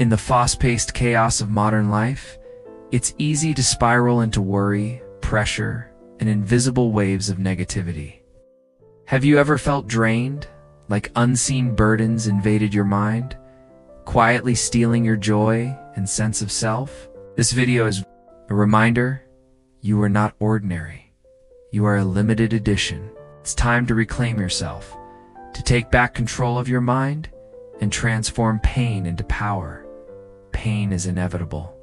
In the fast-paced chaos of modern life, it's easy to spiral into worry, pressure, and invisible waves of negativity. Have you ever felt drained, like unseen burdens invaded your mind, quietly stealing your joy and sense of self? This video is a reminder you are not ordinary. You are a limited edition. It's time to reclaim yourself, to take back control of your mind and transform pain into power. Pain is inevitable,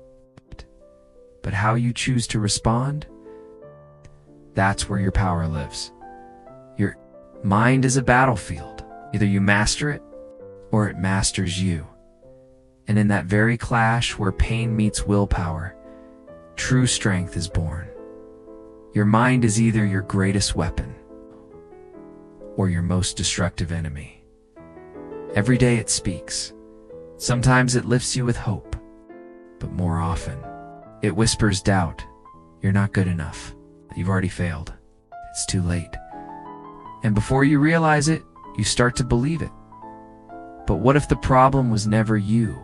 but how you choose to respond, that's where your power lives. Your mind is a battlefield. Either you master it, or it masters you. And in that very clash where pain meets willpower, true strength is born. Your mind is either your greatest weapon, or your most destructive enemy. Every day it speaks. Sometimes it lifts you with hope, but more often, it whispers doubt. You're not good enough. You've already failed. It's too late. And before you realize it, you start to believe it. But what if the problem was never you?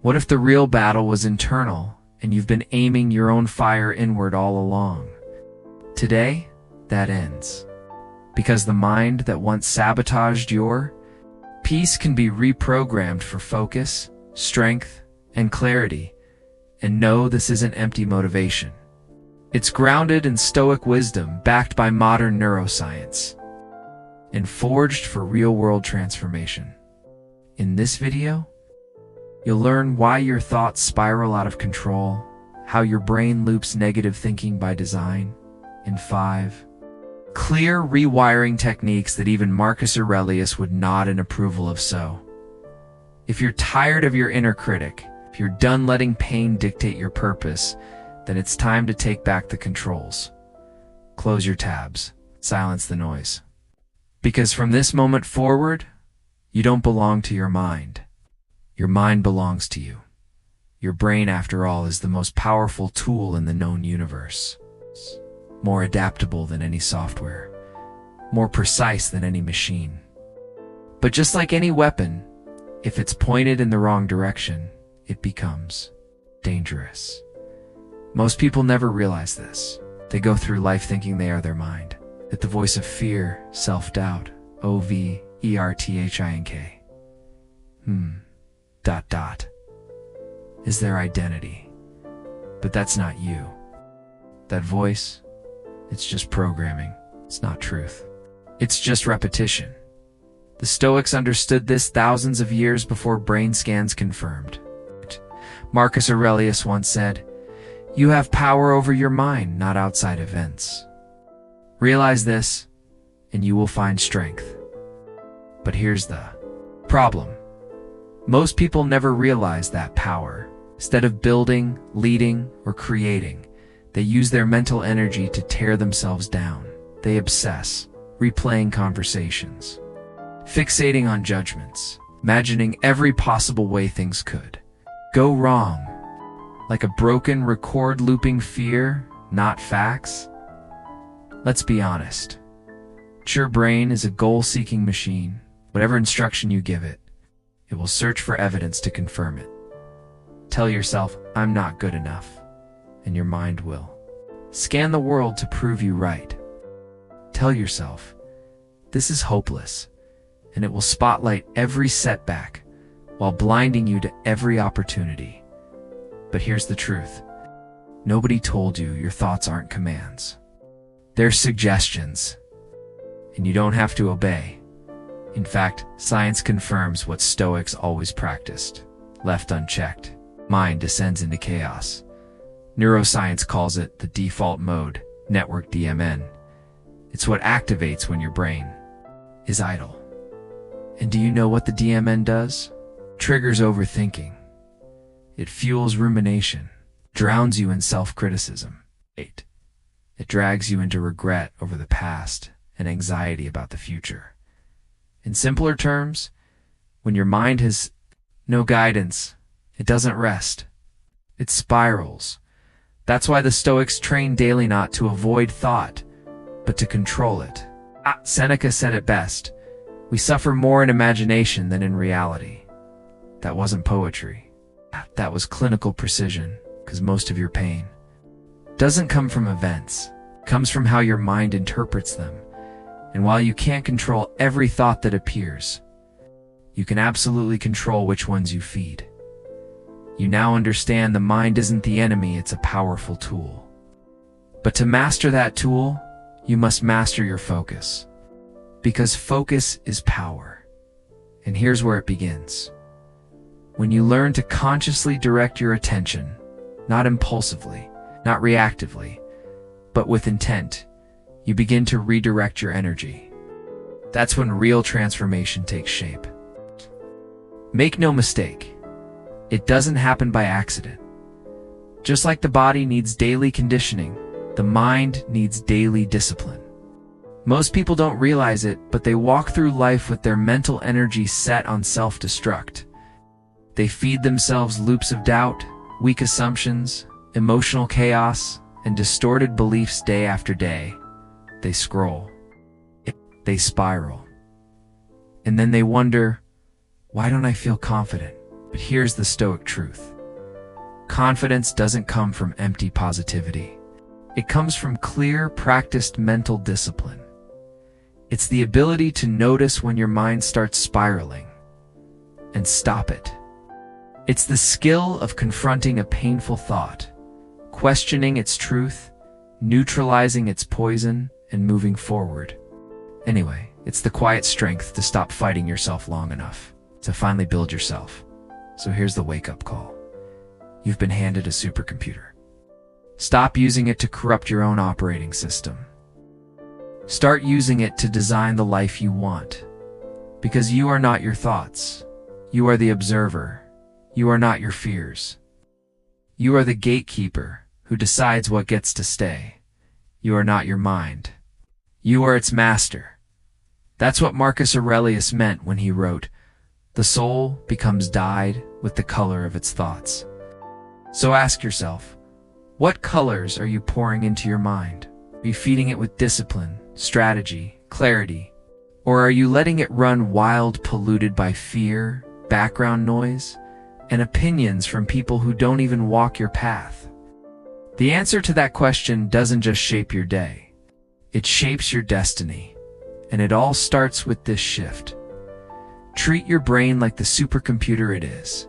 What if the real battle was internal and you've been aiming your own fire inward all along? Today, that ends. Because the mind that once sabotaged your peace can be reprogrammed for focus, strength, and clarity. And no, this isn't empty motivation. It's grounded in Stoic wisdom backed by modern neuroscience and forged for real-world transformation. In this video, you'll learn why your thoughts spiral out of control, how your brain loops negative thinking by design, and 5 clear rewiring techniques that even Marcus Aurelius would nod in approval of. So, if you're tired of your inner critic, if you're done letting pain dictate your purpose, then it's time to take back the controls. Close your tabs, silence the noise. Because from this moment forward, you don't belong to your mind. Your mind belongs to you. Your brain, after all, is the most powerful tool in the known universe. More adaptable than any software, more precise than any machine. But just like any weapon, if it's pointed in the wrong direction, it becomes dangerous. Most people never realize this. They go through life thinking they are their mind, that the voice of fear, self-doubt, overthink, is their identity. But that's not you. That voice, it's just programming. It's not truth. It's just repetition. The Stoics understood this thousands of years before brain scans confirmed it. Marcus Aurelius once said, "You have power over your mind, not outside events." Realize this, and you will find strength. But here's the problem. Most people never realize that power. Instead of building, leading, or creating, they use their mental energy to tear themselves down. They obsess, replaying conversations, fixating on judgments, imagining every possible way things could go wrong. Like a broken record looping fear, not facts. Let's be honest. Your brain is a goal-seeking machine. Whatever instruction you give it, it will search for evidence to confirm it. Tell yourself, "I'm not good enough," and your mind will scan the world to prove you right. Tell yourself, "This is hopeless," and it will spotlight every setback while blinding you to every opportunity. But here's the truth. Nobody told you your thoughts aren't commands. They're suggestions, and you don't have to obey. In fact, science confirms what Stoics always practiced. Left unchecked, mind descends into chaos. Neuroscience calls it the default mode, network DMN. It's what activates when your brain is idle. And do you know what the DMN does? Triggers overthinking. It fuels rumination, drowns you in self-criticism. It drags you into regret over the past and anxiety about the future. In simpler terms, when your mind has no guidance, it doesn't rest. It spirals. That's why the Stoics train daily not to avoid thought, but to control it. Seneca said it best, "We suffer more in imagination than in reality." That wasn't poetry. That was clinical precision, because most of your pain doesn't come from events. It comes from how your mind interprets them. And while you can't control every thought that appears, you can absolutely control which ones you feed. You now understand the mind isn't the enemy, it's a powerful tool. But to master that tool, you must master your focus. Because focus is power. And here's where it begins. When you learn to consciously direct your attention, not impulsively, not reactively, but with intent, you begin to redirect your energy. That's when real transformation takes shape. Make no mistake, it doesn't happen by accident. Just like the body needs daily conditioning, the mind needs daily discipline. Most people don't realize it, but they walk through life with their mental energy set on self-destruct. They feed themselves loops of doubt, weak assumptions, emotional chaos, and distorted beliefs day after day. They scroll. They spiral. And then they wonder, why don't I feel confident? But here's the Stoic truth. Confidence doesn't come from empty positivity. It comes from clear, practiced mental discipline. It's the ability to notice when your mind starts spiraling and stop it. It's the skill of confronting a painful thought, questioning its truth, neutralizing its poison, and moving forward. Anyway, it's the quiet strength to stop fighting yourself long enough, to finally build yourself. So here's the wake-up call. You've been handed a supercomputer. Stop using it to corrupt your own operating system. Start using it to design the life you want. Because you are not your thoughts. You are the observer. You are not your fears. You are the gatekeeper who decides what gets to stay. You are not your mind. You are its master. That's what Marcus Aurelius meant when he wrote, "The soul becomes dyed with the color of its thoughts." So ask yourself, what colors are you pouring into your mind? Are you feeding it with discipline, strategy, clarity? Or are you letting it run wild, polluted by fear, background noise, and opinions from people who don't even walk your path? The answer to that question doesn't just shape your day. It shapes your destiny. And it all starts with this shift. Treat your brain like the supercomputer it is.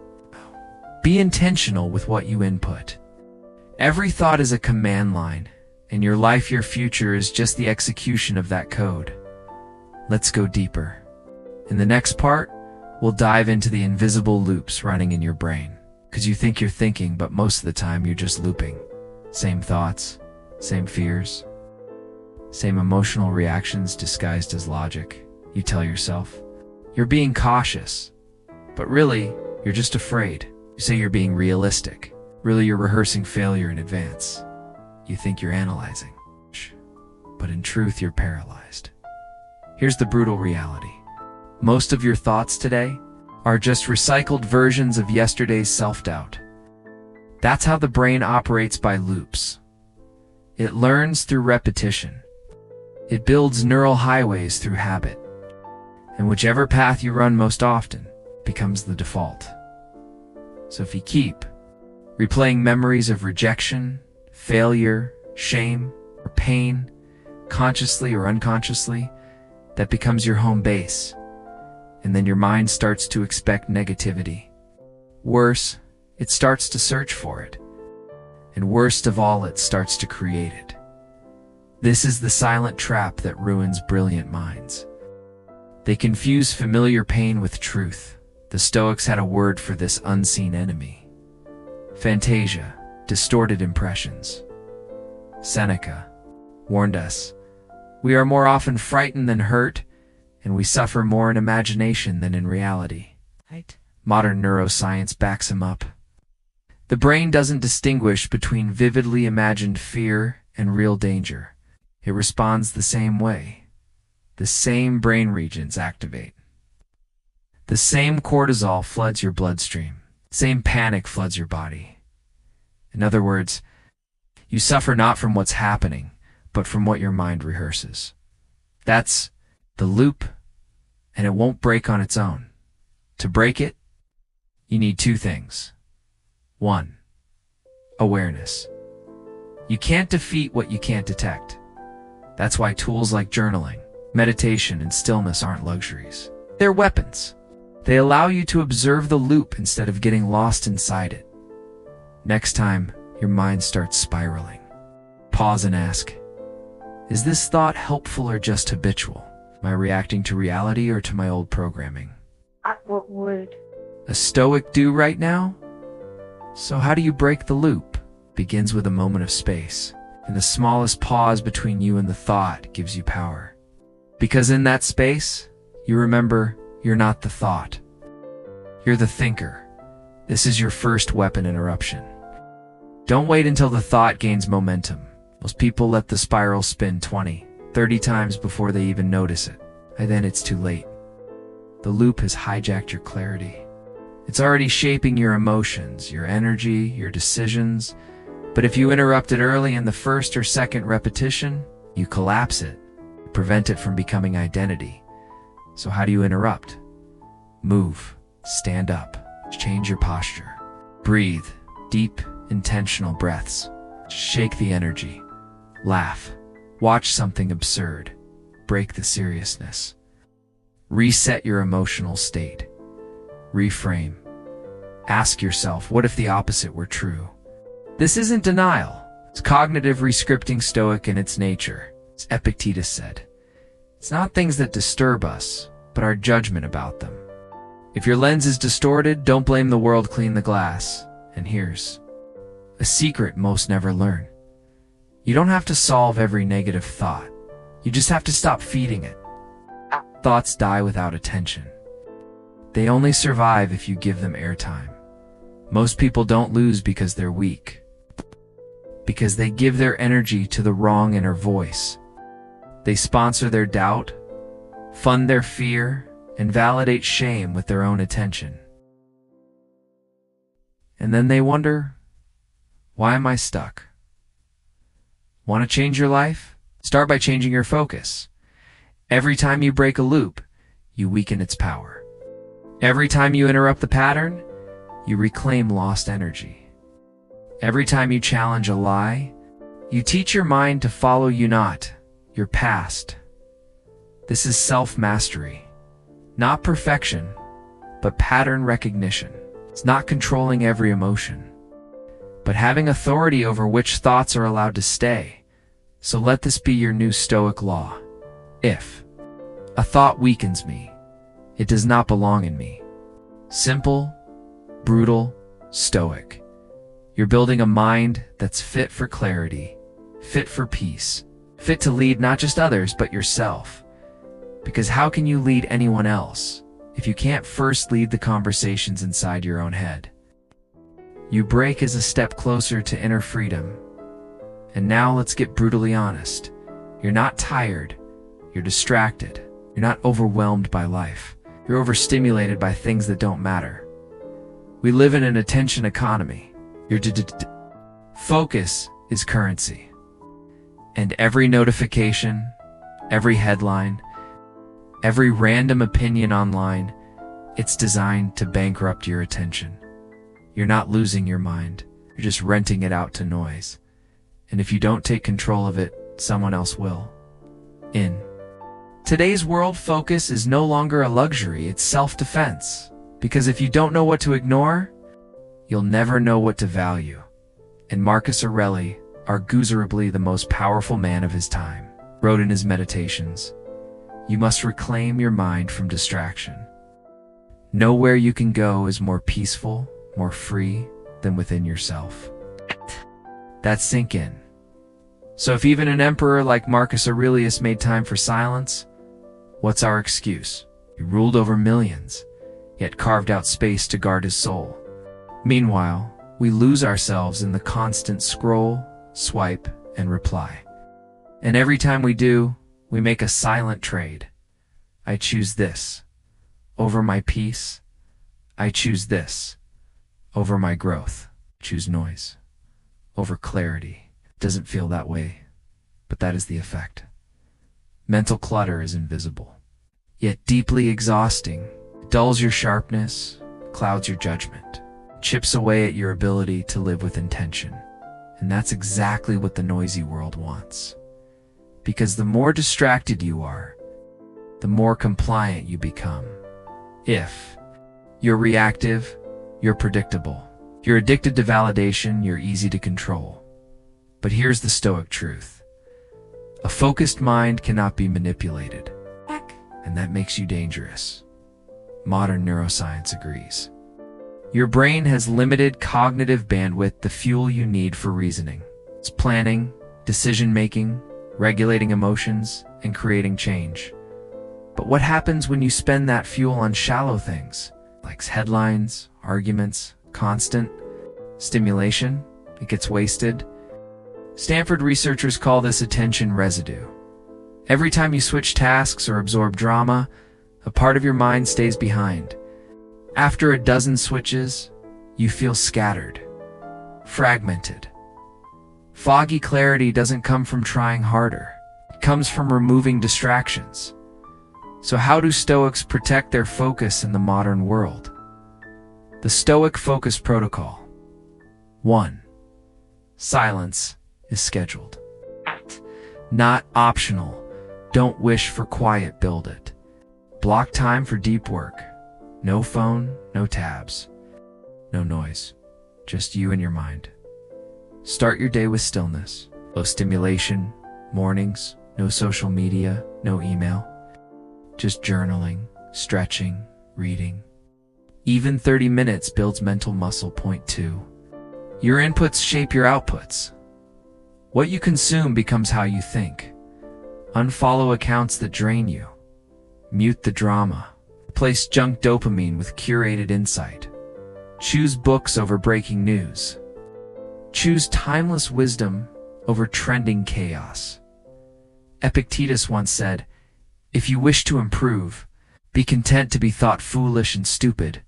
Be intentional with what you input. Every thought is a command line, and your life, your future is just the execution of that code. Let's go deeper. In the next part, we'll dive into the invisible loops running in your brain. Because you think you're thinking, but most of the time you're just looping. Same thoughts, same fears, same emotional reactions disguised as logic. You tell yourself, you're being cautious, but really, you're just afraid. You say you're being realistic. Really, you're rehearsing failure in advance. You think you're analyzing, but in truth, you're paralyzed. Here's the brutal reality. Most of your thoughts today are just recycled versions of yesterday's self-doubt. That's how the brain operates, by loops. It learns through repetition. It builds neural highways through habit. And whichever path you run most often becomes the default. So if you keep replaying memories of rejection, failure, shame, or pain, consciously or unconsciously, that becomes your home base. And then your mind starts to expect negativity. Worse, it starts to search for it. And worst of all, it starts to create it. This is the silent trap that ruins brilliant minds. They confuse familiar pain with truth. The Stoics had a word for this unseen enemy. Fantasia, distorted impressions. Seneca warned us, we are more often frightened than hurt, and we suffer more in imagination than in reality. Right. Modern neuroscience backs him up. The brain doesn't distinguish between vividly imagined fear and real danger. It responds the same way. The same brain regions activate. The same cortisol floods your bloodstream. Same panic floods your body. In other words, you suffer not from what's happening, but from what your mind rehearses. That's the loop, and it won't break on its own. To break it, You need two things. 1. Awareness. You can't defeat what you can't detect. That's why tools like journaling, meditation, and stillness aren't luxuries. They're weapons. They allow you to observe the loop instead of getting lost inside it. Next time your mind starts spiraling, pause and ask, is this thought helpful or just habitual? Am I reacting to reality or to my old programming? What would A Stoic do right now? So how do you break the loop? Begins with a moment of space, and the smallest pause between you and the thought gives you power. Because in that space, you remember you're not the thought. You're the thinker. This is your first weapon interruption. Don't wait until the thought gains momentum. Most people let the spiral spin 20, 30 times before they even notice it. And then it's too late. The loop has hijacked your clarity. It's already shaping your emotions, your energy, your decisions. But if you interrupt it early in the first or second repetition, you collapse it. You prevent it from becoming identity. So how do you interrupt? Move, stand up, change your posture. Breathe, deep, intentional breaths. Shake the energy. Laugh. Watch something absurd. Break the seriousness. Reset your emotional state. Reframe. Ask yourself, what if the opposite were true? This isn't denial. It's cognitive rescripting, Stoic in its nature. As Epictetus said, it's not things that disturb us, but our judgment about them. If your lens is distorted, don't blame the world, clean the glass. And here's a secret most never learn. You don't have to solve every negative thought. You just have to stop feeding it. Thoughts die without attention. They only survive if you give them airtime. Most people don't lose because they're weak, because they give their energy to the wrong inner voice. They sponsor their doubt, fund their fear, and validate shame with their own attention. And then they wonder, why am I stuck? Want to change your life? Start by changing your focus. Every time you break a loop, you weaken its power. Every time you interrupt the pattern, you reclaim lost energy. Every time you challenge a lie, you teach your mind to follow you, not your past. This is self-mastery. Not perfection, but pattern recognition. It's not controlling every emotion, but having authority over which thoughts are allowed to stay. So let this be your new Stoic law. If a thought weakens me, it does not belong in me. Simple, brutal, Stoic. You're building a mind that's fit for clarity, fit for peace, fit to lead not just others, but yourself. Because how can you lead anyone else if you can't first lead the conversations inside your own head? You break as a step closer to inner freedom. And now let's get brutally honest. You're not tired. You're distracted. You're not overwhelmed by life. You're overstimulated by things that don't matter. We live in an attention economy. Your focus is currency. And every notification, every headline, every random opinion online, it's designed to bankrupt your attention. You're not losing your mind. You're just renting it out to noise. And if you don't take control of it, someone else will. In today's world, focus is no longer a luxury, it's self-defense. Because if you don't know what to ignore, you'll never know what to value. And Marcus Aurelius, arguably the most powerful man of his time, wrote in his Meditations, you must reclaim your mind from distraction. Nowhere you can go is more peaceful, more free than within yourself. That sink in. So if even an emperor like Marcus Aurelius made time for silence, what's our excuse? He ruled over millions, yet carved out space to guard his soul. Meanwhile, we lose ourselves in the constant scroll, swipe, and reply. And every time we do, we make a silent trade. I choose this over my peace. I choose this over my growth. Choose noise over clarity. It doesn't feel that way, but that is the effect. Mental clutter is invisible, yet deeply exhausting. It dulls your sharpness, clouds your judgment, chips away at your ability to live with intention. And that's exactly what the noisy world wants. Because the more distracted you are, the more compliant you become. If you're reactive, you're predictable. If you're addicted to validation, you're easy to control. But here's the Stoic truth. A focused mind cannot be manipulated, and that makes you dangerous. Modern neuroscience agrees. Your brain has limited cognitive bandwidth, the fuel you need for reasoning. It's planning, decision-making, regulating emotions, and creating change. But what happens when you spend that fuel on shallow things, like headlines, arguments, constant stimulation? It gets wasted. Stanford researchers call this attention residue. Every time you switch tasks or absorb drama, a part of your mind stays behind. After a dozen switches, you feel scattered, fragmented. Foggy clarity doesn't come from trying harder. It comes from removing distractions. So how do Stoics protect their focus in the modern world? The Stoic Focus Protocol. 1. Silence is scheduled. Not optional. Don't wish for quiet, build it. Block time for deep work. No phone, no tabs, no noise. Just you and your mind. Start your day with stillness. Low stimulation, mornings, no social media, no email. Just journaling, stretching, reading. Even 30 minutes builds mental muscle. Point 2. Your inputs shape your outputs. What you consume becomes how you think. Unfollow accounts that drain you. Mute the drama. Replace junk dopamine with curated insight. Choose books over breaking news. Choose timeless wisdom over trending chaos. Epictetus once said, "If you wish to improve, be content to be thought foolish and stupid."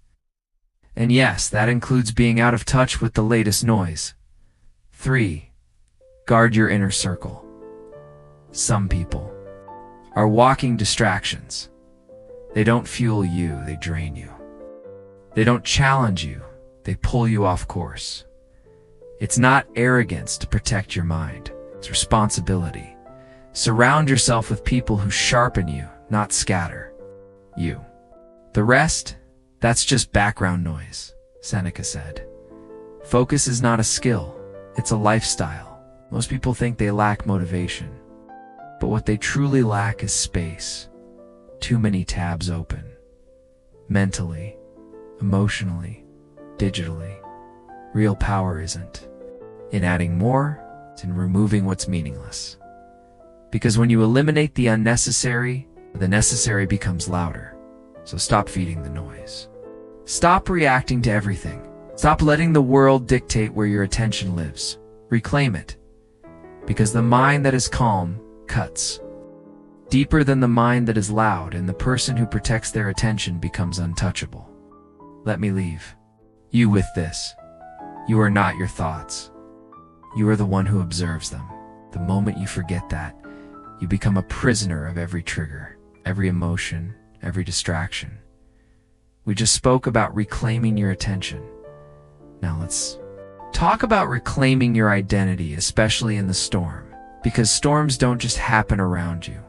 And yes, that includes being out of touch with the latest noise. 3. Guard your inner circle. Some people are walking distractions. They don't fuel you, they drain you. They don't challenge you, they pull you off course. It's not arrogance to protect your mind, it's responsibility. Surround yourself with people who sharpen you, not scatter you. The rest, that's just background noise, Seneca said. Focus is not a skill, it's a lifestyle. Most people think they lack motivation, but what they truly lack is space. Too many tabs open. Mentally, emotionally, digitally. Real power isn't in adding more, it's in removing what's meaningless. Because when you eliminate the unnecessary, the necessary becomes louder. So stop feeding the noise. Stop reacting to everything. Stop letting the world dictate where your attention lives. Reclaim it. Because the mind that is calm cuts deeper than the mind that is loud, and the person who protects their attention becomes untouchable. Let me leave you with this. You are not your thoughts. You are the one who observes them. The moment you forget that, you become a prisoner of every trigger, every emotion, every distraction. We just spoke about reclaiming your attention. Now let's talk about reclaiming your identity, especially in the storm. Because storms don't just happen around you.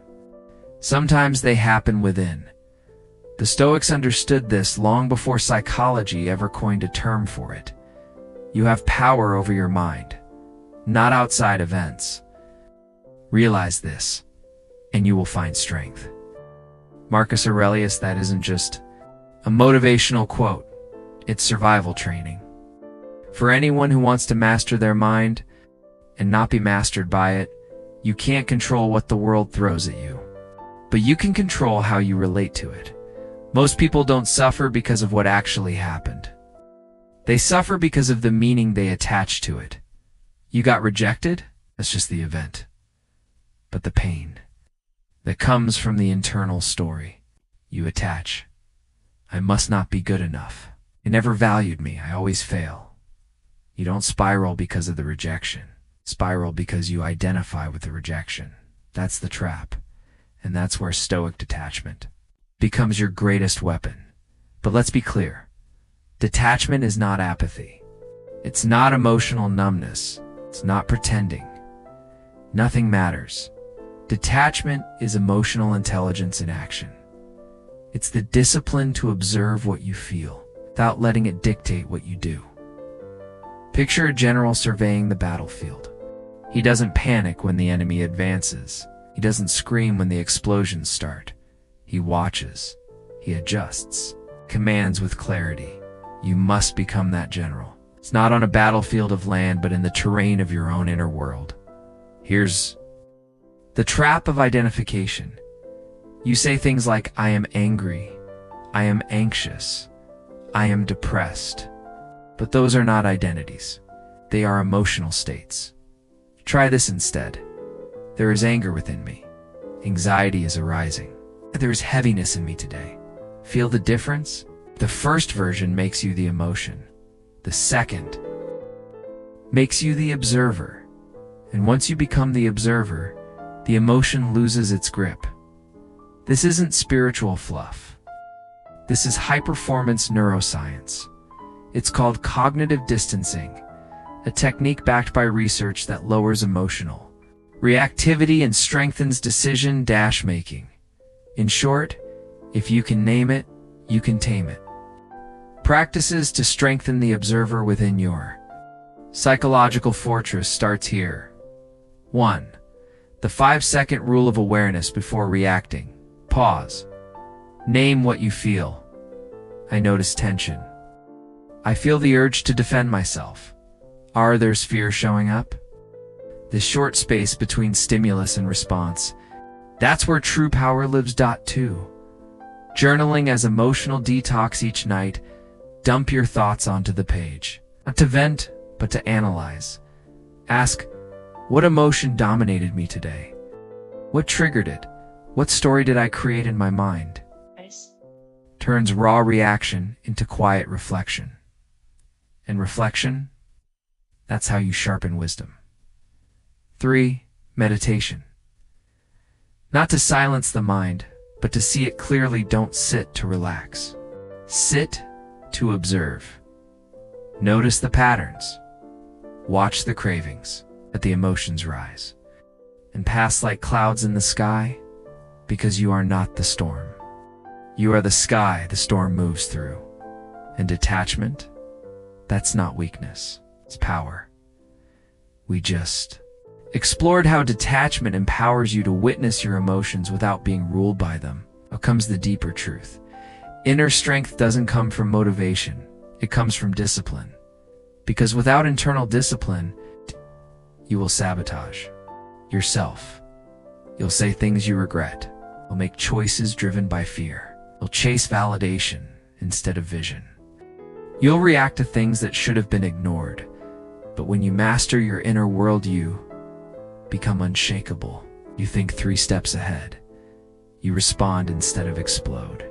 Sometimes they happen within. The Stoics understood this long before psychology ever coined a term for it. You have power over your mind, not outside events. Realize this, and you will find strength. Marcus Aurelius, that isn't just a motivational quote, it's survival training. For anyone who wants to master their mind and not be mastered by it, you can't control what the world throws at you. But you can control how you relate to it. Most people don't suffer because of what actually happened. They suffer because of the meaning they attach to it. You got rejected? That's just the event. But the pain that comes from the internal story you attach. I must not be good enough. They never valued me. I always fail. You don't spiral because of the rejection. Spiral because you identify with the rejection. That's the trap. And that's where Stoic detachment becomes your greatest weapon. But let's be clear. Detachment is not apathy. It's not emotional numbness. It's not pretending. Nothing matters. Detachment is emotional intelligence in action. It's the discipline to observe what you feel without letting it dictate what you do. Picture a general surveying the battlefield. He doesn't panic when the enemy advances. He doesn't scream when the explosions start. He watches. He adjusts. Commands with clarity. You must become that general. It's not on a battlefield of land, but in the terrain of your own inner world. Here's the trap of identification. You say things like, I am angry, I am anxious, I am depressed. But those are not identities. They are emotional states. Try this instead. There is anger within me. Anxiety is arising. There is heaviness in me today. Feel the difference? The first version makes you the emotion. The second makes you the observer. And once you become the observer, the emotion loses its grip. This isn't spiritual fluff. This is high-performance neuroscience. It's called cognitive distancing, a technique backed by research that lowers emotional reactivity and strengthens decision-making. In short, if you can name it, you can tame it. Practices to strengthen the observer within your psychological fortress starts here. 1. The 5-second rule of awareness before reacting. Pause. Name what you feel. I notice tension. I feel the urge to defend myself. There's fear showing up? This short space between stimulus and response. That's where true power lives. 2. Journaling as emotional detox each night. Dump your thoughts onto the page. Not to vent, but to analyze. Ask, what emotion dominated me today? What triggered it? What story did I create in my mind? Turns raw reaction into quiet reflection. And reflection, that's how you sharpen wisdom. 3. Meditation. Not to silence the mind, but to see it clearly. Don't sit to relax. Sit to observe. Notice the patterns. Watch the cravings. Let the emotions rise. And pass like clouds in the sky, because you are not the storm. You are the sky the storm moves through. And detachment, that's not weakness, it's power. We just explored how detachment empowers you to witness your emotions without being ruled by them. Now comes the deeper truth. Inner strength doesn't come from motivation, it comes from discipline. Because without internal discipline, you will sabotage yourself. You'll say things you regret. You'll make choices driven by fear. You'll chase validation instead of vision. You'll react to things that should have been ignored. But when you master your inner world, you become unshakable. You think 3 steps ahead. You respond instead of explode.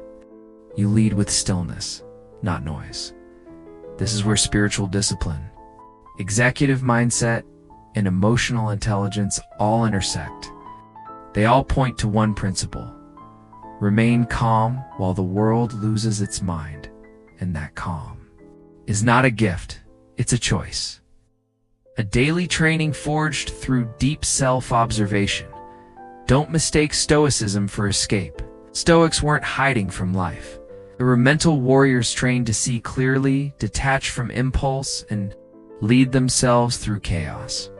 You lead with stillness, not noise. This is where spiritual discipline, executive mindset, and emotional intelligence all intersect. They all point to one principle. Remain calm while the world loses its mind. And that calm is not a gift, it's a choice. A daily training forged through deep self-observation. Don't mistake Stoicism for escape. Stoics weren't hiding from life. They were mental warriors trained to see clearly, detach from impulse, and lead themselves through chaos.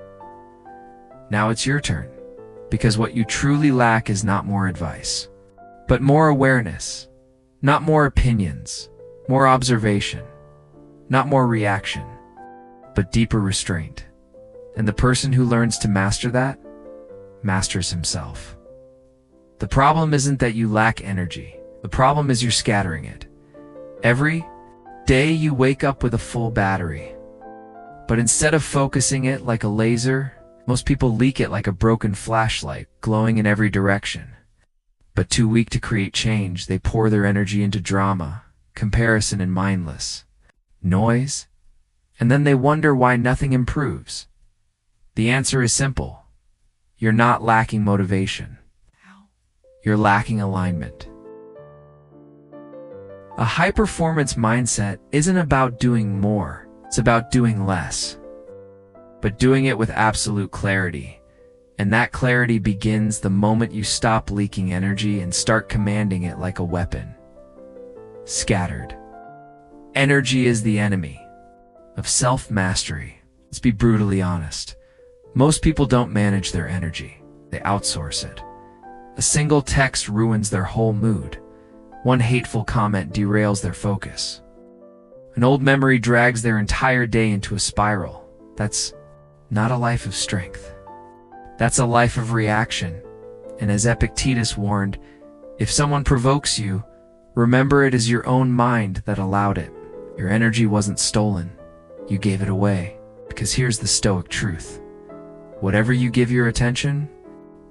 Now it's your turn, because what you truly lack is not more advice, but more awareness, not more opinions, more observation, not more reaction, but deeper restraint. And the person who learns to master that, masters himself. The problem isn't that you lack energy. The problem is you're scattering it. Every day you wake up with a full battery, but instead of focusing it like a laser, most people leak it like a broken flashlight, glowing in every direction. But too weak to create change, they pour their energy into drama, comparison, and mindless noise, and then they wonder why nothing improves. The answer is simple. You're not lacking motivation. You're lacking alignment. A high-performance mindset isn't about doing more, it's about doing less. But doing it with absolute clarity. And that clarity begins the moment you stop leaking energy and start commanding it like a weapon. Scattered. Energy is the enemy of self-mastery. Let's be brutally honest. Most people don't manage their energy. They outsource it. A single text ruins their whole mood. One hateful comment derails their focus. An old memory drags their entire day into a spiral. That's not a life of strength. That's a life of reaction. And as Epictetus warned, if someone provokes you, remember it is your own mind that allowed it. Your energy wasn't stolen. You gave it away. Because here's the Stoic truth. Whatever you give your attention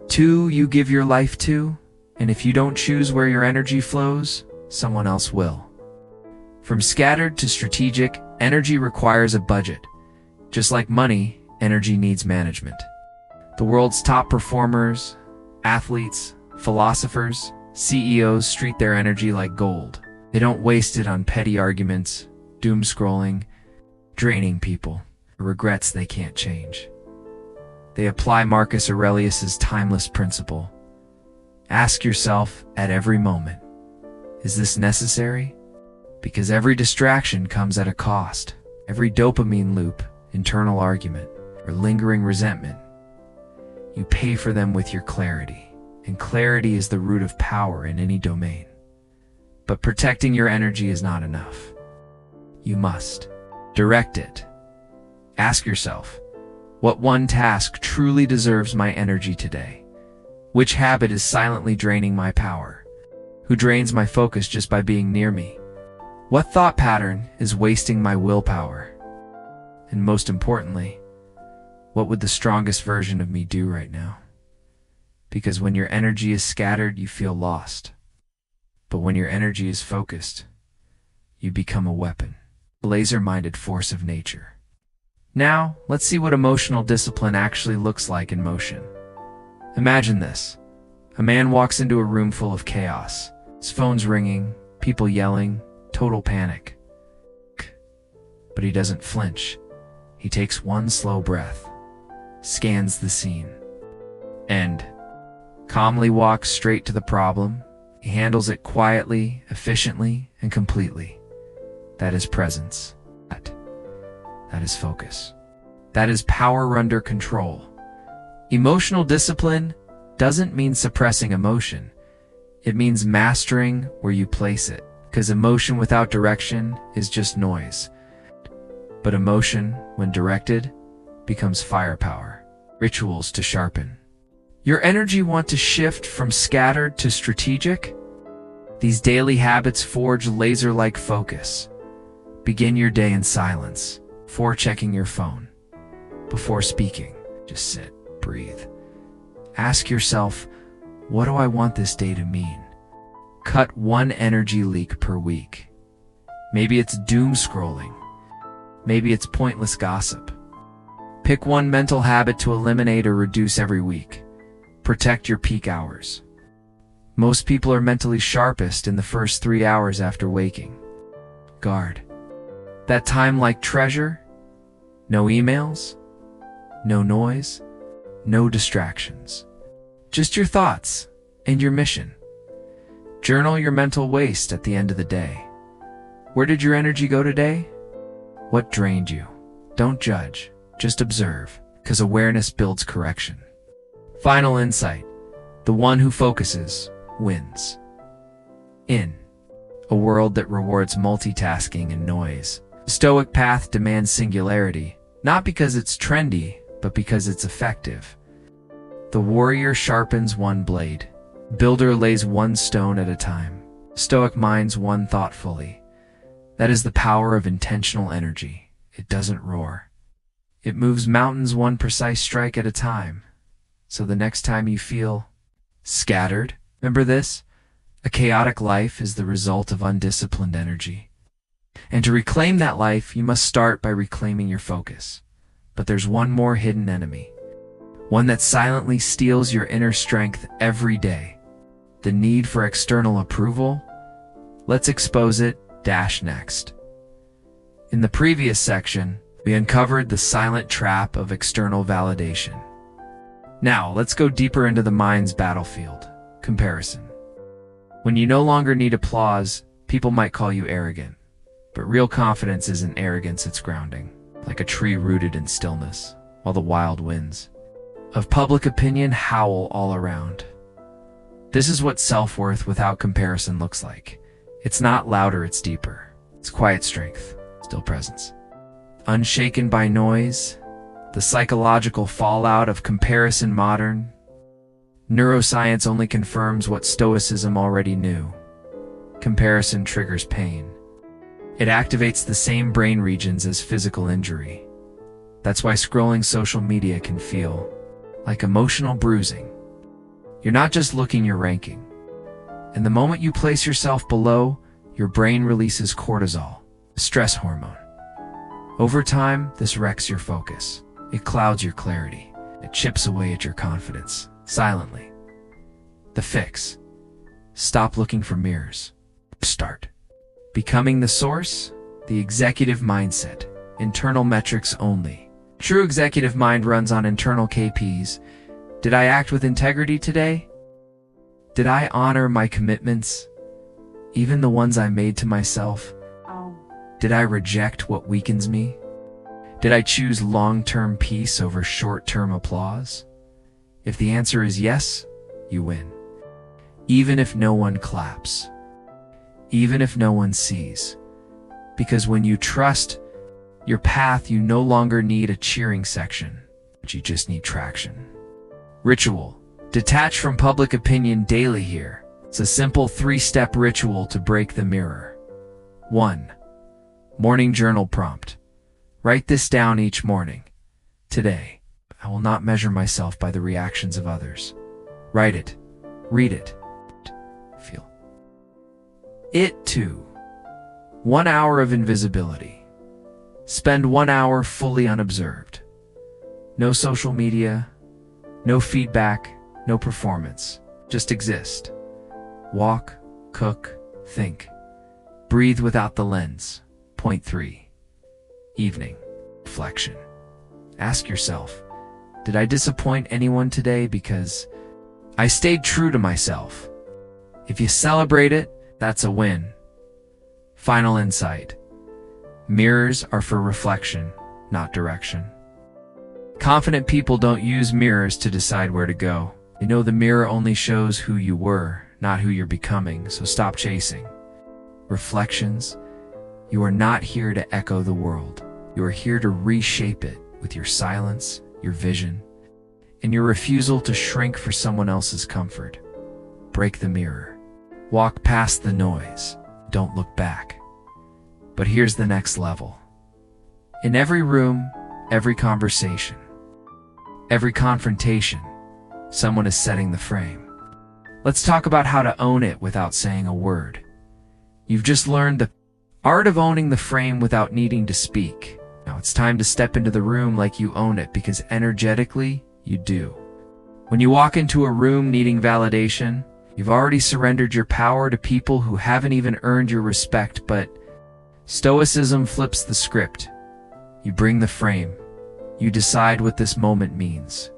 to, you give your life to, and if you don't choose where your energy flows, someone else will. From scattered to strategic, energy requires a budget. Just like money, energy needs management. The world's top performers, athletes, philosophers, CEOs treat their energy like gold. They don't waste it on petty arguments, doom scrolling, draining people, or regrets they can't change. They apply Marcus Aurelius's timeless principle. Ask yourself at every moment, is this necessary? Because every distraction comes at a cost. Every dopamine loop, internal argument, or lingering resentment, you pay for them with your clarity. And clarity is the root of power in any domain. But protecting your energy is not enough. You must direct it. Ask yourself, what one task truly deserves my energy today? Which habit is silently draining my power? Who drains my focus just by being near me? What thought pattern is wasting my willpower? And most importantly, what would the strongest version of me do right now? Because when your energy is scattered, you feel lost. But when your energy is focused, you become a weapon, a laser-minded force of nature. Now, let's see what emotional discipline actually looks like in motion. Imagine this. A man walks into a room full of chaos. His phone's ringing, people yelling, total panic. But he doesn't flinch. He takes one slow breath, scans the scene, and calmly walks straight to the problem. He handles it quietly, efficiently, and completely. That is presence. That is focus. That is power under control. Emotional discipline doesn't mean suppressing emotion. It means mastering where you place it, because emotion without direction is just noise. But emotion, when directed, becomes firepower, rituals to sharpen. Your energy want to shift from scattered to strategic? These daily habits forge laser-like focus. Begin your day in silence, before checking your phone. Before speaking, just sit, breathe. Ask yourself, what do I want this day to mean? Cut one energy leak per week. Maybe it's doom scrolling. Maybe it's pointless gossip. Pick one mental habit to eliminate or reduce every week. Protect your peak hours. Most people are mentally sharpest in the first 3 hours after waking. Guard that time like treasure. No emails, no noise, no distractions. Just your thoughts and your mission. Journal your mental waste at the end of the day. Where did your energy go today? What drained you? Don't judge, just observe, because awareness builds correction. Final insight: the one who focuses wins. In a world that rewards multitasking and noise, the Stoic path demands singularity, not because it's trendy, but because it's effective. The warrior sharpens one blade. Builder lays one stone at a time. Stoic minds one thought fully. That is the power of intentional energy. It doesn't roar. It moves mountains one precise strike at a time. So the next time you feel scattered, remember this: a chaotic life is the result of undisciplined energy. And to reclaim that life, you must start by reclaiming your focus. But there's one more hidden enemy. One that silently steals your inner strength every day. The need for external approval. Let's expose it, next. In the previous section, we uncovered the silent trap of external validation. Now, let's go deeper into the mind's battlefield, comparison. When you no longer need applause, people might call you arrogant. But real confidence isn't arrogance, it's grounding, like a tree rooted in stillness, while the wild winds of public opinion howl all around. This is what self-worth without comparison looks like. It's not louder, it's deeper. It's quiet strength, still presence. Unshaken by noise, the psychological fallout of comparison. Modern neuroscience only confirms what Stoicism already knew. Comparison triggers pain. It activates the same brain regions as physical injury. That's why scrolling social media can feel like emotional bruising. You're not just looking, you're ranking. And the moment you place yourself below, your brain releases cortisol, a stress hormone. Over time, this wrecks your focus. It clouds your clarity. It chips away at your confidence, silently. The fix: stop looking for mirrors. Start becoming the source, the executive mindset, internal metrics only. True executive mind runs on internal KPIs. Did I act with integrity today? Did I honor my commitments, even the ones I made to myself? Did I reject what weakens me? Did I choose long-term peace over short-term applause? If the answer is yes, you win. Even if no one claps. Even if no one sees. Because when you trust your path, you no longer need a cheering section, but you just need traction. Ritual: detach from public opinion daily here. It's a simple 3-step ritual to break the mirror. 1. Morning journal prompt. Write this down each morning. Today, I will not measure myself by the reactions of others. Write it. Read it. Feel it. 2. 1 hour of invisibility. Spend 1 hour fully unobserved. No social media, no feedback, no performance. Just exist. Walk, cook, think. Breathe without the lens. Point 3. Evening. Reflection. Ask yourself, did I disappoint anyone today because I stayed true to myself? If you celebrate it, that's a win. Final insight: mirrors are for reflection, not direction. Confident people don't use mirrors to decide where to go. They know the mirror only shows who you were, not who you're becoming, so stop chasing. Reflections: you are not here to echo the world. You are here to reshape it with your silence, your vision, and your refusal to shrink for someone else's comfort. Break the mirror. Walk past the noise. Don't look back. But here's the next level. In every room, every conversation, every confrontation, someone is setting the frame. Let's talk about how to own it without saying a word. You've just learned the art of owning the frame without needing to speak. Now it's time to step into the room like you own it, because energetically, you do. When you walk into a room needing validation, you've already surrendered your power to people who haven't even earned your respect. But Stoicism flips the script. You bring the frame. You decide what this moment means.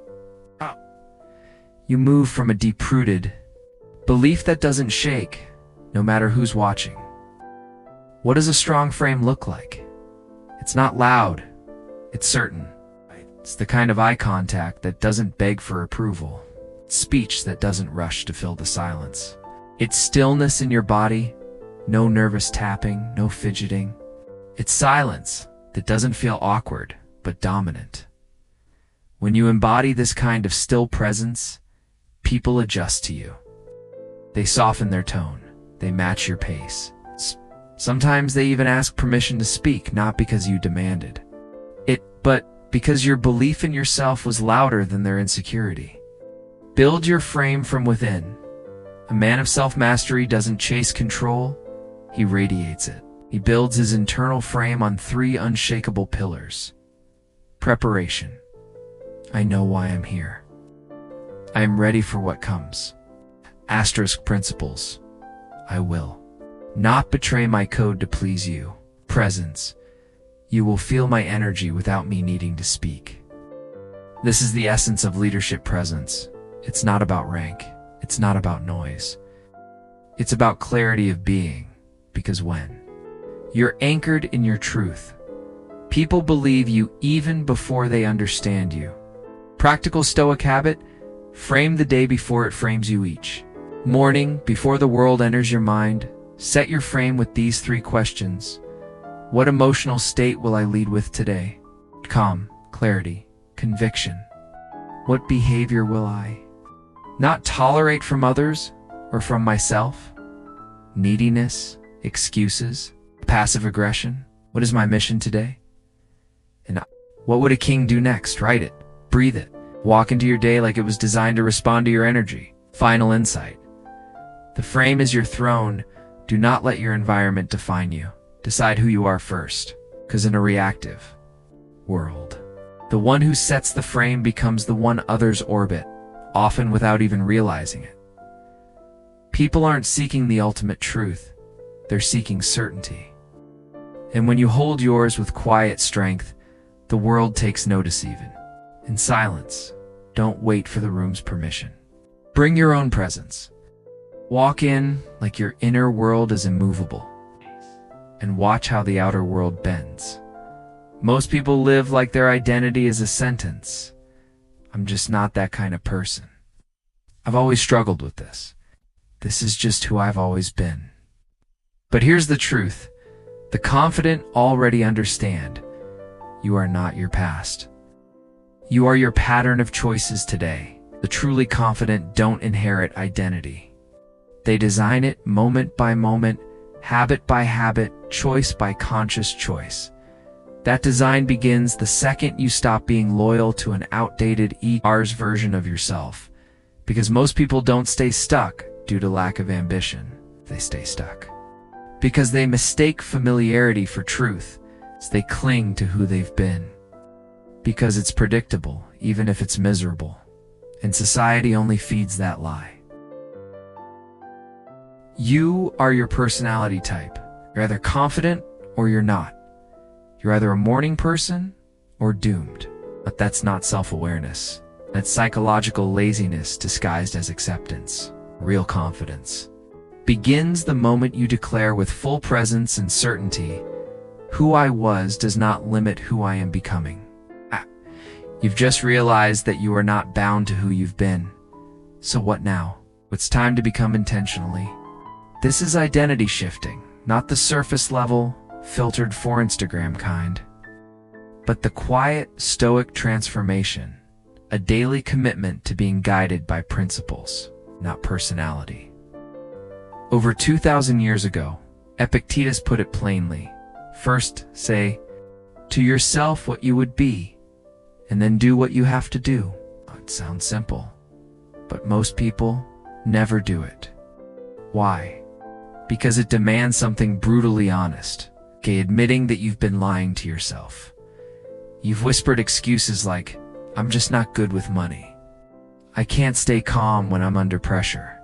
You move from a deep-rooted belief that doesn't shake, no matter who's watching. What does a strong frame look like? It's not loud. It's certain. It's the kind of eye contact that doesn't beg for approval. It's speech that doesn't rush to fill the silence. It's stillness in your body, no nervous tapping, no fidgeting. It's silence that doesn't feel awkward, but dominant. When you embody this kind of still presence, people adjust to you. They soften their tone. They match your pace. Sometimes they even ask permission to speak, not because you demanded it, but because your belief in yourself was louder than their insecurity. Build your frame from within. A man of self-mastery doesn't chase control, he radiates it. He builds his internal frame on 3 unshakable pillars. Preparation. I know why I'm here. I am ready for what comes. Asterisk principles. I will. not betray my code to please you. Presence. You will feel my energy without me needing to speak. This is the essence of leadership presence. It's not about rank. It's not about noise. It's about clarity of being, because when you're anchored in your truth, people believe you even before they understand you. Practical Stoic habit: frame the day before it frames you each morning. Before the world enters your mind, set your frame with these 3 questions. What emotional state will I lead with today? Calm, clarity, conviction. What behavior will I not tolerate from others or from myself? Neediness, excuses, passive aggression. What is my mission today? And what would a king do next? Write it, breathe it, walk into your day like it was designed to respond to your energy. Final insight. The frame is your throne. Do not let your environment define you. Decide who you are first, because in a reactive world, the one who sets the frame becomes the one others orbit, often without even realizing it. People aren't seeking the ultimate truth, they're seeking certainty. And when you hold yours with quiet strength, the world takes notice even. In silence, don't wait for the room's permission. Bring your own presence. Walk in like your inner world is immovable, and watch how the outer world bends. Most people live like their identity is a sentence. I'm just not that kind of person. I've always struggled with this. This is just who I've always been. But here's the truth. The confident already understand. You are not your past. You are your pattern of choices today. The truly confident don't inherit identity. They design it moment by moment, habit by habit, choice by conscious choice. That design begins the second you stop being loyal to an outdated ER's version of yourself. Because most people don't stay stuck due to lack of ambition. They stay stuck because they mistake familiarity for truth, so they cling to who they've been. Because it's predictable, even if it's miserable. And society only feeds that lie. You are your personality type. You're either confident or you're not. You're either a morning person or doomed. But that's not self-awareness. That's psychological laziness disguised as acceptance. Real confidence begins the moment you declare with full presence and certainty, who I was does not limit who I am becoming. You've just realized that you are not bound to who you've been. So what now? It's time to become intentionally. This is identity shifting, not the surface level, filtered for Instagram kind, but the quiet, stoic transformation, a daily commitment to being guided by principles, not personality. Over 2,000 years ago, Epictetus put it plainly. First, say to yourself what you would be, and then do what you have to do. It sounds simple, but most people never do it. Why? Because it demands something brutally honest. Admitting that you've been lying to yourself. You've whispered excuses like, I'm just not good with money. I can't stay calm when I'm under pressure.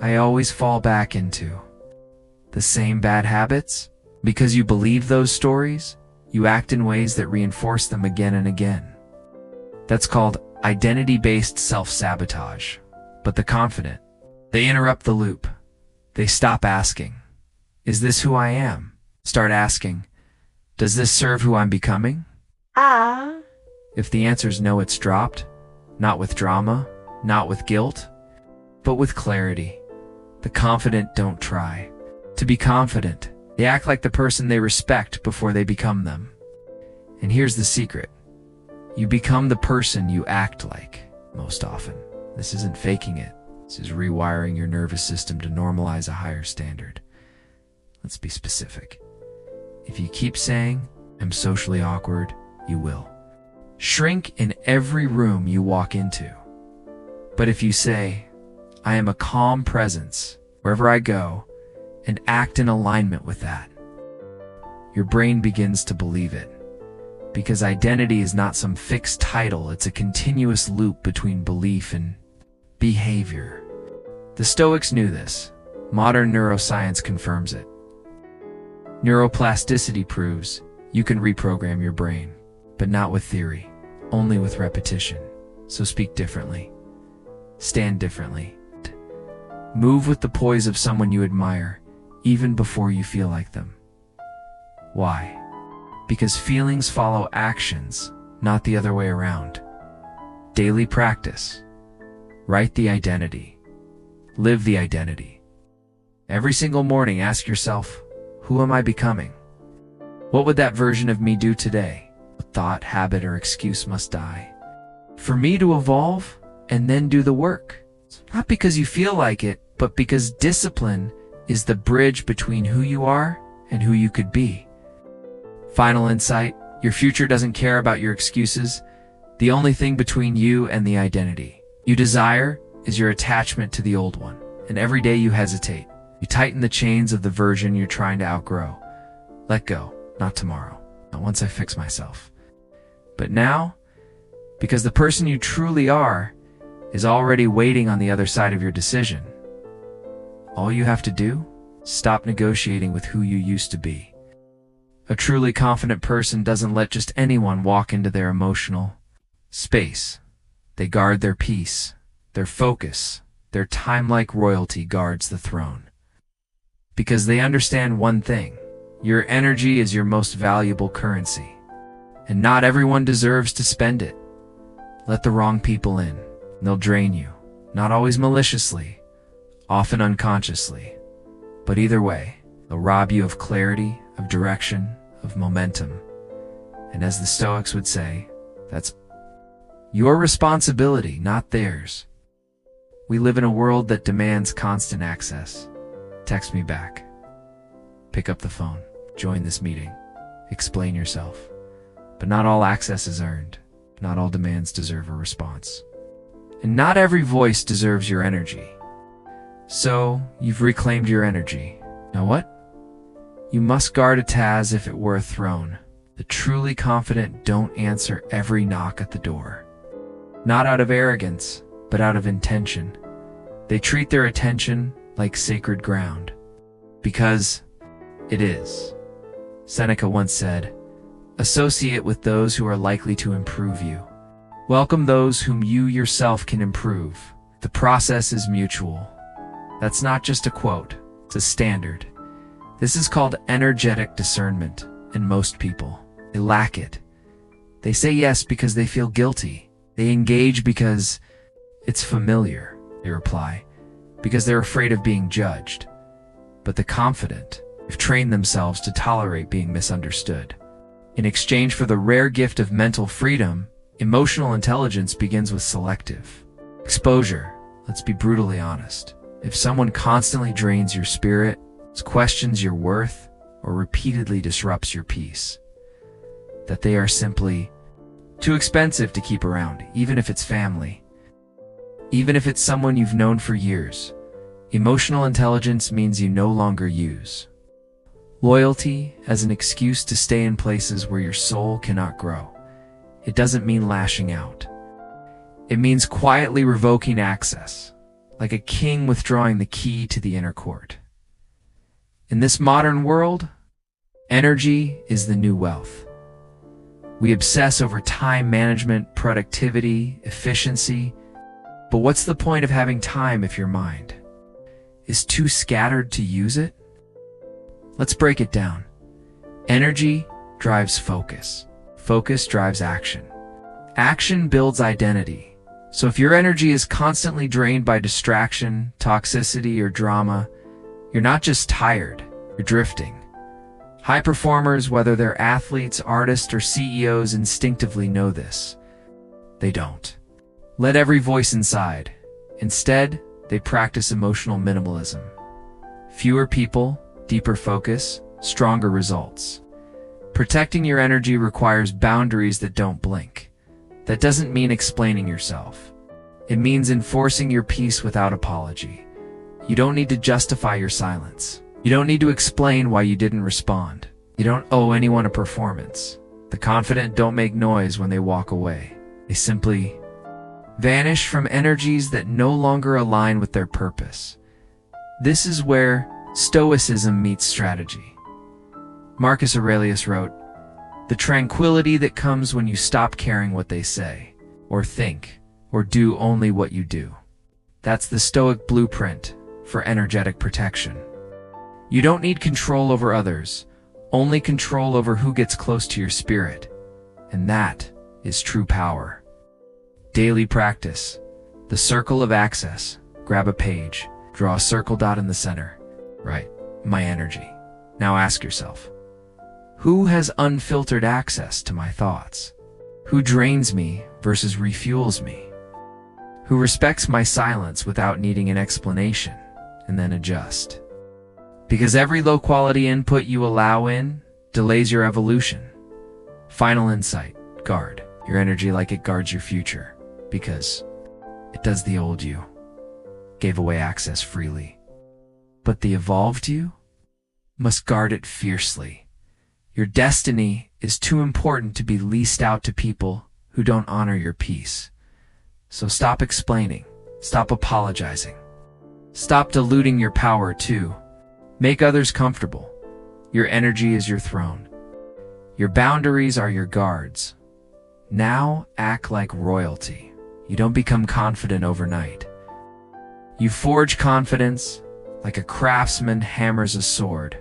I always fall back into the same bad habits. Because you believe those stories, you act in ways that reinforce them again and again. That's called identity-based self-sabotage. But the confident, they interrupt the loop. They stop asking, is this who I am? Start asking, does this serve who I'm becoming? If the answer's no, it's dropped. Not with drama, not with guilt, but with clarity. The confident don't try to be confident. They act like the person they respect before they become them. And here's the secret. You become the person you act like, most often. This isn't faking it. This is rewiring your nervous system to normalize a higher standard. Let's be specific. If you keep saying, I'm socially awkward, you will shrink in every room you walk into. But if you say, I am a calm presence wherever I go, and act in alignment with that, your brain begins to believe it. Because identity is not some fixed title, it's a continuous loop between belief and behavior. The Stoics knew this. Modern neuroscience confirms it. Neuroplasticity proves you can reprogram your brain, but not with theory, only with repetition. So speak differently. Stand differently. Move with the poise of someone you admire, even before you feel like them. Why? Because feelings follow actions, not the other way around. Daily practice. Write the identity. Live the identity. Every single morning, ask yourself, who am I becoming? What would that version of me do today? What thought, habit, or excuse must die for me to evolve and then do the work? Not because you feel like it, but because discipline is the bridge between who you are and who you could be. Final insight: your future doesn't care about your excuses. The only thing between you and the identity you desire is your attachment to the old one. And every day you hesitate, you tighten the chains of the version you're trying to outgrow. Let go, not tomorrow, not once I fix myself, but now, because the person you truly are is already waiting on the other side of your decision. All you have to do, stop negotiating with who you used to be. A truly confident person doesn't let just anyone walk into their emotional space. They guard their peace, their focus, their time like royalty guards the throne. Because they understand one thing: your energy is your most valuable currency, and not everyone deserves to spend it. Let the wrong people in, and they'll drain you, not always maliciously, often unconsciously, but either way, they'll rob you of clarity, of direction, of momentum. And as the Stoics would say, that's your responsibility, not theirs. We live in a world that demands constant access. Text me back. Pick up the phone. Join this meeting. Explain yourself. But not all access is earned. Not all demands deserve a response. And not every voice deserves your energy. So, you've reclaimed your energy. Now what? You must guard it as if it were a throne. The truly confident don't answer every knock at the door. Not out of arrogance, but out of intention. They treat their attention like sacred ground. Because it is. Seneca once said, "Associate with those who are likely to improve you. Welcome those whom you yourself can improve. The process is mutual." That's not just a quote, it's a standard. This is called energetic discernment, and most people, they lack it. They say yes because they feel guilty. They engage because it's familiar. They reply because they're afraid of being judged. But the confident have trained themselves to tolerate being misunderstood. In exchange for the rare gift of mental freedom, emotional intelligence begins with selective exposure. Let's be brutally honest. If someone constantly drains your spirit, questions your worth, or repeatedly disrupts your peace, that they are simply too expensive to keep around, even if it's family, even if it's someone you've known for years. Emotional intelligence means you no longer use loyalty as an excuse to stay in places where your soul cannot grow. It doesn't mean lashing out. It means quietly revoking access, like a king withdrawing the key to the inner court. In this modern world, energy is the new wealth. We obsess over time management, productivity, efficiency, but what's the point of having time if your mind is too scattered to use it? Let's break it down. Energy drives focus. Focus drives action. Action builds identity. So if your energy is constantly drained by distraction, toxicity, or drama, you're not just tired, you're drifting. High performers, whether they're athletes, artists, or CEOs, instinctively know this. They don't let every voice inside. Instead, they practice emotional minimalism. Fewer people, deeper focus, stronger results. Protecting your energy requires boundaries that don't blink. That doesn't mean explaining yourself. It means enforcing your peace without apology. You don't need to justify your silence. You don't need to explain why you didn't respond. You don't owe anyone a performance. The confident don't make noise when they walk away. They simply vanish from energies that no longer align with their purpose. This is where Stoicism meets strategy. Marcus Aurelius wrote, "The tranquility that comes when you stop caring what they say, or think, or do only what you do." That's the Stoic blueprint for energetic protection. You don't need control over others, only control over who gets close to your spirit. And that is true power. Daily practice. The circle of access. Grab a page, draw a circle dot in the center. Right, my energy. Now ask yourself, who has unfiltered access to my thoughts? Who drains me versus refuels me? Who respects my silence without needing an explanation, and then adjust? Because every low-quality input you allow in delays your evolution. Final insight, guard your energy like it guards your future, because it does the old you. Gave away access freely. But the evolved you must guard it fiercely. Your destiny is too important to be leased out to people who don't honor your peace. So stop explaining, stop apologizing, stop diluting your power too. Make others comfortable. Your energy is your throne. Your boundaries are your guards. Now act like royalty. You don't become confident overnight. You forge confidence like a craftsman hammers a sword,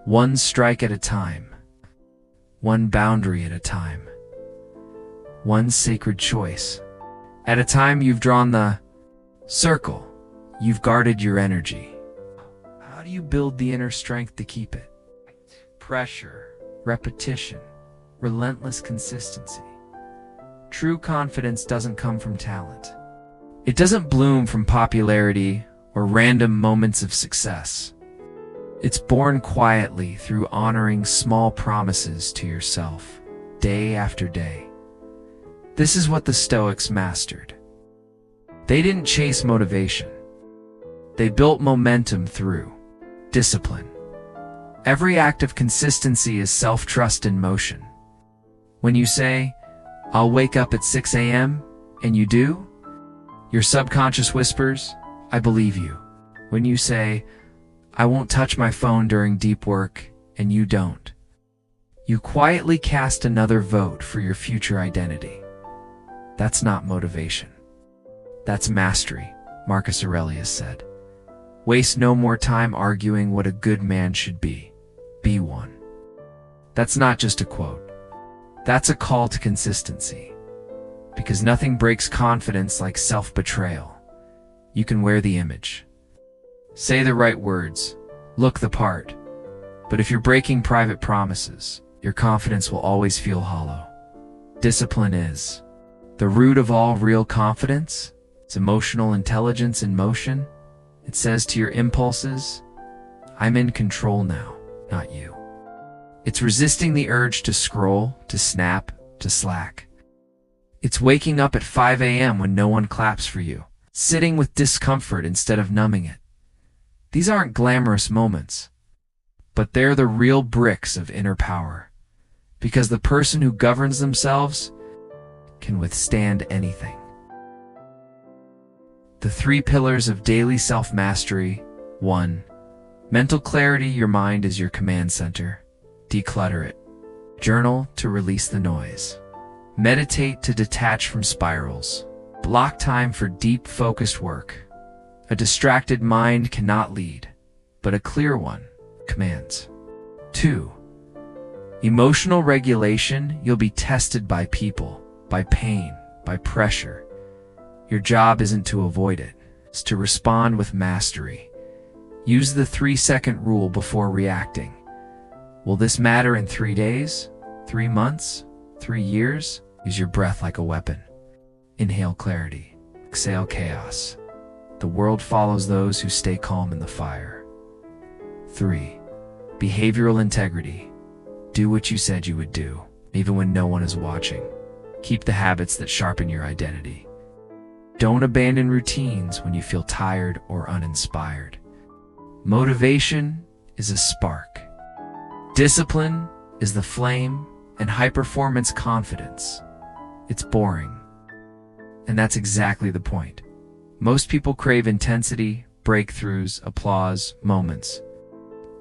one strike at a time, one boundary at a time, one sacred choice. At a time you've drawn the circle, you've guarded your energy. How do you build the inner strength to keep it? Pressure, repetition, relentless consistency. True confidence doesn't come from talent. It doesn't bloom from popularity or random moments of success. It's born quietly through honoring small promises to yourself, day after day. This is what the Stoics mastered. They didn't chase motivation. They built momentum through discipline. Every act of consistency is self-trust in motion. When you say, "I'll wake up at 6 a.m.," and you do, your subconscious whispers, "I believe you." When you say, "I won't touch my phone during deep work," and you don't, you quietly cast another vote for your future identity. That's not motivation. That's mastery, Marcus Aurelius said. Waste no more time arguing what a good man should be. Be one. That's not just a quote. That's a call to consistency. Because nothing breaks confidence like self-betrayal. You can wear the image, say the right words, look the part, but if you're breaking private promises, your confidence will always feel hollow. Discipline is the root of all real confidence. It's emotional intelligence in motion. It says to your impulses, "I'm in control now, not you." It's resisting the urge to scroll, to snap, to slack. It's waking up at 5 a.m. when no one claps for you, sitting with discomfort instead of numbing it. These aren't glamorous moments, but they're the real bricks of inner power, because the person who governs themselves can withstand anything. The 3 pillars of daily self-mastery. 1. Mental clarity. Your mind is your command center. Declutter it. Journal to release the noise. Meditate to detach from spirals. Block time for deep, focused work. A distracted mind cannot lead, but a clear one commands. 2. Emotional regulation. You'll be tested by people, by pain, by pressure. Your job isn't to avoid it, it's to respond with mastery. Use the 3-second rule before reacting. Will this matter in 3 days? 3 months? 3 years? Use your breath like a weapon. Inhale clarity, exhale chaos. The world follows those who stay calm in the fire. 3. Behavioral integrity. Do what you said you would do, even when no one is watching. Keep the habits that sharpen your identity. Don't abandon routines when you feel tired or uninspired. Motivation is a spark. Discipline is the flame, and high-performance confidence. It's boring. And that's exactly the point. Most people crave intensity, breakthroughs, applause, moments.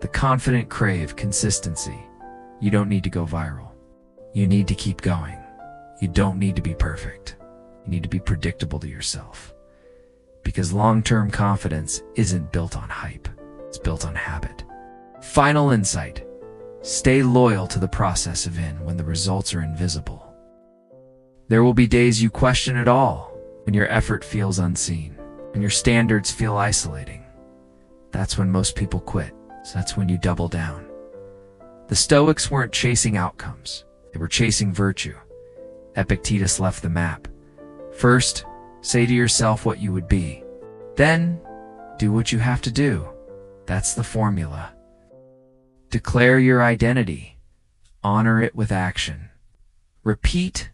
The confident crave consistency. You don't need to go viral. You need to keep going. You don't need to be perfect. You need to be predictable to yourself. Because long-term confidence isn't built on hype. It's built on habit. Final insight. Stay loyal to the process even when the results are invisible. There will be days you question it all, when your effort feels unseen, when your standards feel isolating. That's when most people quit. So that's when you double down. The Stoics weren't chasing outcomes. They were chasing virtue. Epictetus left the map. First, say to yourself what you would be. Then, do what you have to do. That's the formula. Declare your identity. Honor it with action. Repeat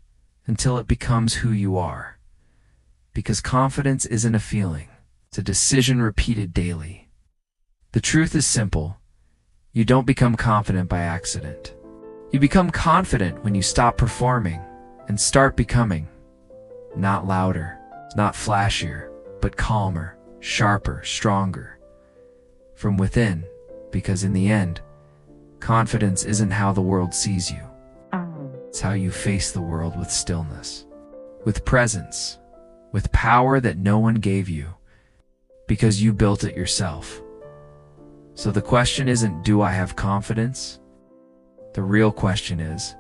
until it becomes who you are. Because confidence isn't a feeling. It's a decision repeated daily. The truth is simple. You don't become confident by accident. You become confident when you stop performing and start becoming. Not louder, not flashier, but calmer, sharper, stronger. From within, because in the end, confidence isn't how the world sees you. It's how you face the world with stillness, with presence, with power that no one gave you, because you built it yourself. So the question isn't, do I have confidence? The real question is,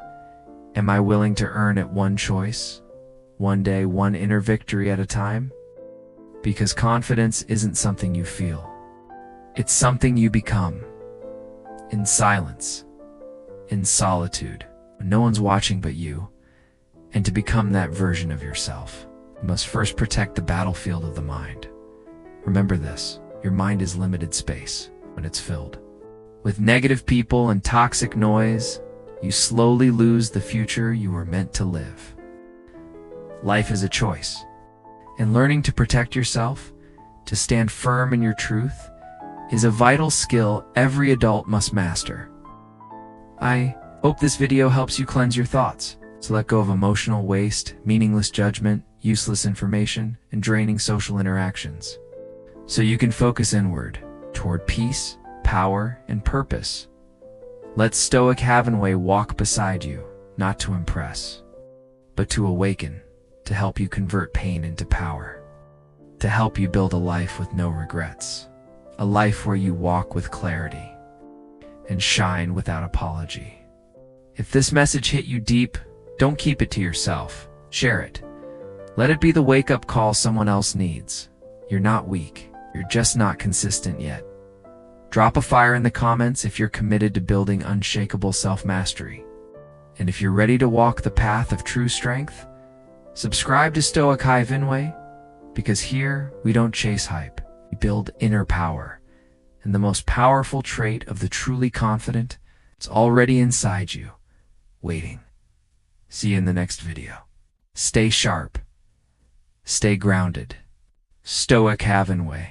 am I willing to earn it one choice, one day, one inner victory at a time? Because confidence isn't something you feel. It's something you become. In silence, in solitude, when no one's watching but you. And to become that version of yourself, you must first protect the battlefield of the mind. Remember this, your mind is limited space when it's filled. With negative people and toxic noise, you slowly lose the future you were meant to live. Life is a choice, and learning to protect yourself, to stand firm in your truth, is a vital skill every adult must master. I hope this video helps you cleanse your thoughts, to let go of emotional waste, meaningless judgment, useless information, and draining social interactions, so you can focus inward, toward peace, power, and purpose. Let Stoic Havenway walk beside you, not to impress, but to awaken, to help you convert pain into power, to help you build a life with no regrets, a life where you walk with clarity and shine without apology. If this message hit you deep, don't keep it to yourself. Share it. Let it be the wake-up call someone else needs. You're not weak. You're just not consistent yet. Drop a fire in the comments if you're committed to building unshakable self-mastery. And if you're ready to walk the path of true strength, subscribe to Stoic Havenway, because here we don't chase hype. We build inner power. And the most powerful trait of the truly confident, it's already inside you, waiting. See you in the next video. Stay sharp. Stay grounded. Stoic Havenway.